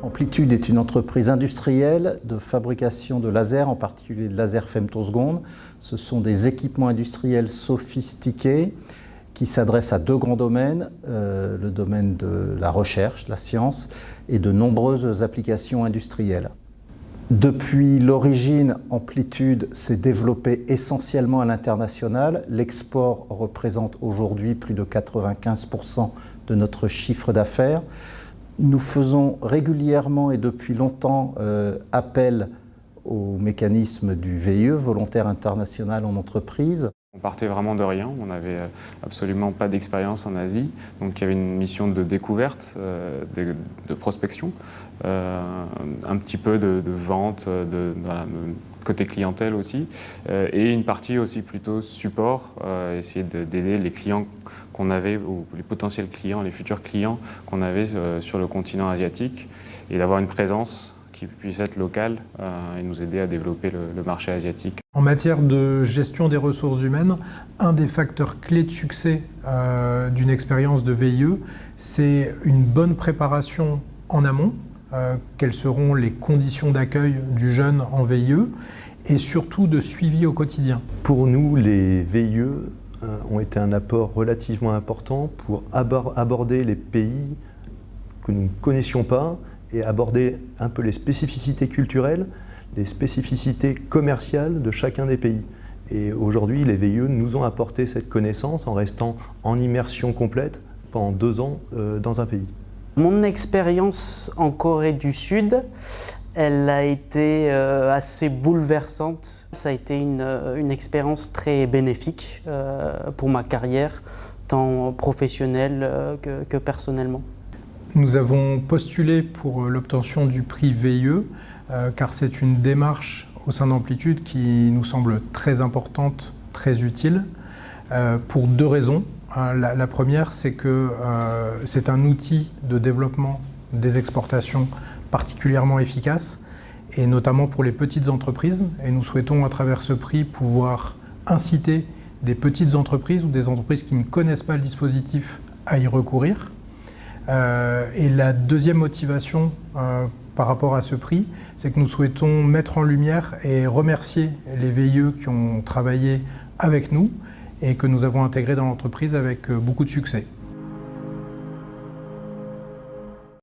Amplitude est une entreprise industrielle de fabrication de lasers, en particulier de lasers femtosecondes. Ce sont des équipements industriels sophistiqués qui s'adressent à deux grands domaines, le domaine de la recherche, la science, et de nombreuses applications industrielles. Depuis l'origine, Amplitude s'est développée essentiellement à l'international. L'export représente aujourd'hui plus de 95% de notre chiffre d'affaires. Nous faisons régulièrement et depuis longtemps appel au mécanisme du VIE, Volontaire International en Entreprise. On partait vraiment de rien, on n'avait absolument pas d'expérience en Asie, donc il y avait une mission de découverte, de prospection, un petit peu de vente, côté clientèle aussi, et une partie aussi plutôt support, essayer d'aider les clients qu'on avait, ou les potentiels clients, les futurs clients qu'on avait sur le continent asiatique, et d'avoir une présence qui puisse être locale et nous aider à développer le marché asiatique. En matière de gestion des ressources humaines, un des facteurs clés de succès d'une expérience de VIE, c'est une bonne préparation en amont. Quelles seront les conditions d'accueil du jeune en VIE et surtout de suivi au quotidien. Pour nous, les VIE ont été un apport relativement important pour aborder les pays que nous ne connaissions pas et aborder un peu les spécificités culturelles, les spécificités commerciales de chacun des pays. Et aujourd'hui, les VIE nous ont apporté cette connaissance en restant en immersion complète pendant 2 ans dans un pays. Mon expérience en Corée du Sud, elle a été assez bouleversante. Ça a été une expérience très bénéfique pour ma carrière, tant professionnelle que personnellement. Nous avons postulé pour l'obtention du prix VIE, car c'est une démarche au sein d'Amplitude qui nous semble très importante, très utile, pour 2 raisons. La première, c'est que c'est un outil de développement des exportations particulièrement efficace, et notamment pour les petites entreprises. Et nous souhaitons, à travers ce prix, pouvoir inciter des petites entreprises ou des entreprises qui ne connaissent pas le dispositif à y recourir. Et la deuxième motivation par rapport à ce prix, c'est que nous souhaitons mettre en lumière et remercier les VIE qui ont travaillé avec nous et que nous avons intégré dans l'entreprise avec beaucoup de succès.